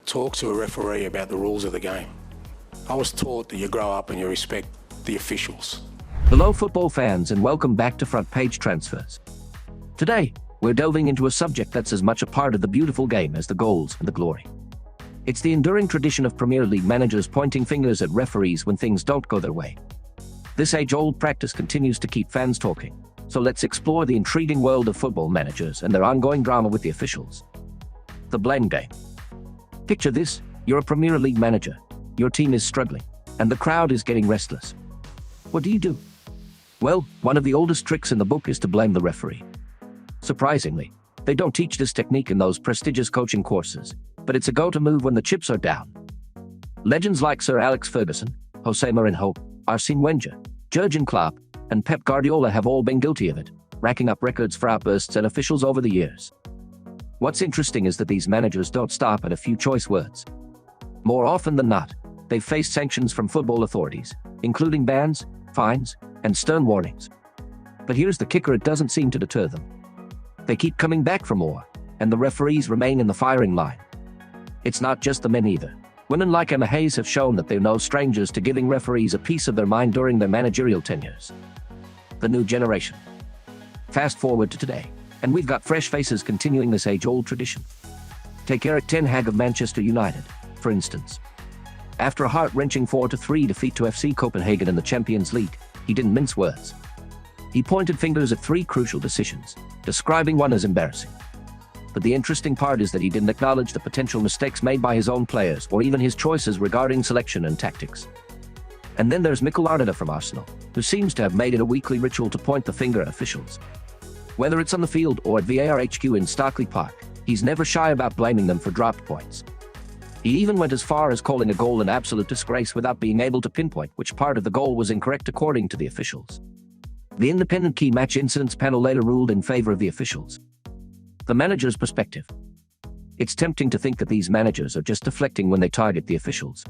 talk to a referee about the rules of the game. I was taught that you grow up and you respect the officials. Hello football fans and welcome back to Front Page Transfers. Today, we're delving into a subject that's as much a part of the beautiful game as the goals and the glory. It's the enduring tradition of Premier League managers pointing fingers at referees when things don't go their way. This age-old practice continues to keep fans talking, so let's explore the intriguing world of football managers and their ongoing drama with the officials. The blame game. Picture this: you're a Premier League manager, your team is struggling, and the crowd is getting restless. What do? Well, one of the oldest tricks in the book is to blame the referee. Surprisingly, they don't teach this technique in those prestigious coaching courses, but it's a go-to move when the chips are down. Legends like Sir Alex Ferguson, Jose Mourinho, Arsene Wenger, Jurgen Klopp, and Pep Guardiola have all been guilty of it, racking up records for outbursts at officials over the years. What's interesting is that these managers don't stop at a few choice words. More often than not, they've faced sanctions from football authorities, including bans, fines, and stern warnings. But here's the kicker: it doesn't seem to deter them. They keep coming back for more, and the referees remain in the firing line. It's not just the men either. Women like Emma Hayes have shown that they're no strangers to giving referees a piece of their mind during their managerial tenures. The new generation. Fast forward to today, and we've got fresh faces continuing this age-old tradition. Take Erik Ten Hag of Manchester United, for instance. After a heart-wrenching 4-3 defeat to FC Copenhagen in the Champions League, he didn't mince words. He pointed fingers at three crucial decisions, describing one as embarrassing. But the interesting part is that he didn't acknowledge the potential mistakes made by his own players or even his choices regarding selection and tactics. And then there's Mikel from Arsenal, who seems to have made it a weekly ritual to point the finger at officials. Whether it's on the field or at VAR HQ in Stockley Park, he's never shy about blaming them for dropped points. He even went as far as calling a goal an absolute disgrace without being able to pinpoint which part of the goal was incorrect according to the officials. The independent key match incidents panel later ruled in favor of the officials. The manager's perspective. It's tempting to think that these managers are just deflecting when they target the officials.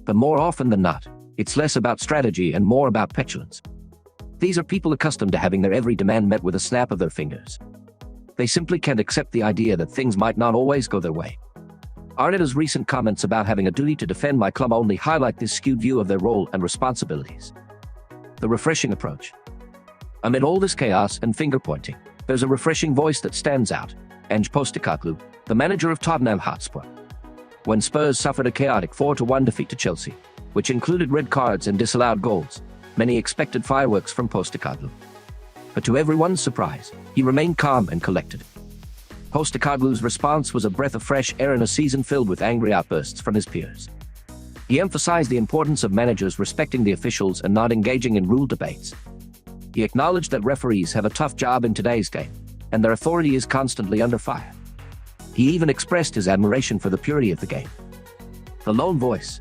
But more often than not, it's less about strategy and more about petulance. These are people accustomed to having their every demand met with a snap of their fingers. They simply can't accept the idea that things might not always go their way. Arteta's recent comments about having a duty to defend my club only highlight this skewed view of their role and responsibilities. The refreshing approach. Amid all this chaos and finger-pointing, there's a refreshing voice that stands out: ANGE Postecoglou, the manager of Tottenham Hotspur. When Spurs suffered a chaotic 4-1 defeat to Chelsea, which included red cards and disallowed goals, many expected fireworks from Postecoglou. But to everyone's surprise, he remained calm and collected. Postecoglou's response was a breath of fresh air in a season filled with angry outbursts from his peers. He emphasized the importance of managers respecting the officials and not engaging in rule debates. He acknowledged that referees have a tough job in today's game, and their authority is constantly under fire. He even expressed his admiration for the purity of the game. The lone voice.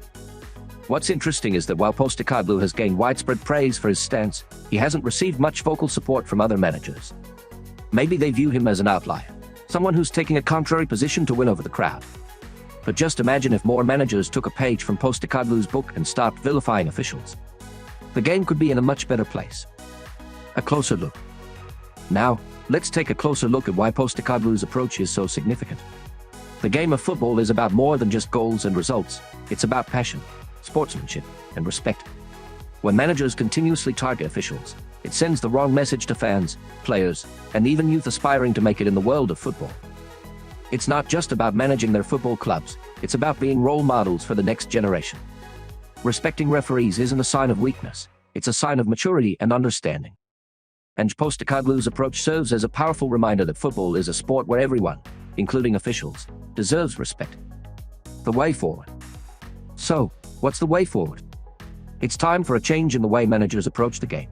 What's interesting is that while Postecoglou has gained widespread praise for his stance, he hasn't received much vocal support from other managers. Maybe they view him as an outlier, someone who's taking a contrary position to win over the crowd. But just imagine if more managers took a page from Postecoglou's book and stopped vilifying officials. The game could be in a much better place. A closer look. Now, let's take a closer look at why Postecoglou's approach is so significant. The game of football is about more than just goals and results. It's about passion, sportsmanship, and respect. When managers continuously target officials, it sends the wrong message to fans, players, and even youth aspiring to make it in the world of football. It's not just about managing their football clubs, it's about being role models for the next generation. Respecting referees isn't a sign of weakness, it's a sign of maturity and understanding. ANGE Postecoglou's approach serves as a powerful reminder that football is a sport where everyone, including officials, deserves respect. The way forward. So, what's the way forward? It's time for a change in the way managers approach the game.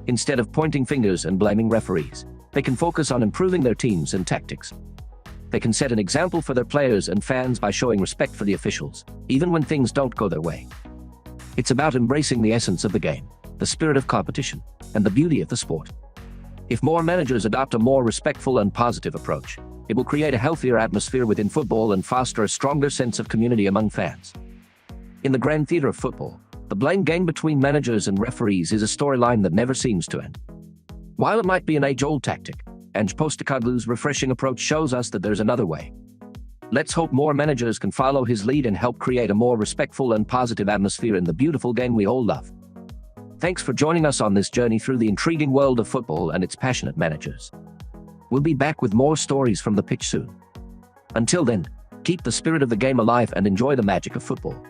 Instead of pointing fingers and blaming referees, they can focus on improving their teams and tactics. They can set an example for their players and fans by showing respect for the officials, even when things don't go their way. It's about embracing the essence of the game, the spirit of competition, and the beauty of the sport. If more managers adopt a more respectful and positive approach, it will create a healthier atmosphere within football and foster a stronger sense of community among fans. In the grand theater of football, the blame game between managers and referees is a storyline that never seems to end. While it might be an age-old tactic, ANGE Postecoglou's refreshing approach shows us that there's another way. Let's hope more managers can follow his lead and help create a more respectful and positive atmosphere in the beautiful game we all love. Thanks for joining us on this journey through the intriguing world of football and its passionate managers. We'll be back with more stories from the pitch soon. Until then, keep the spirit of the game alive and enjoy the magic of football.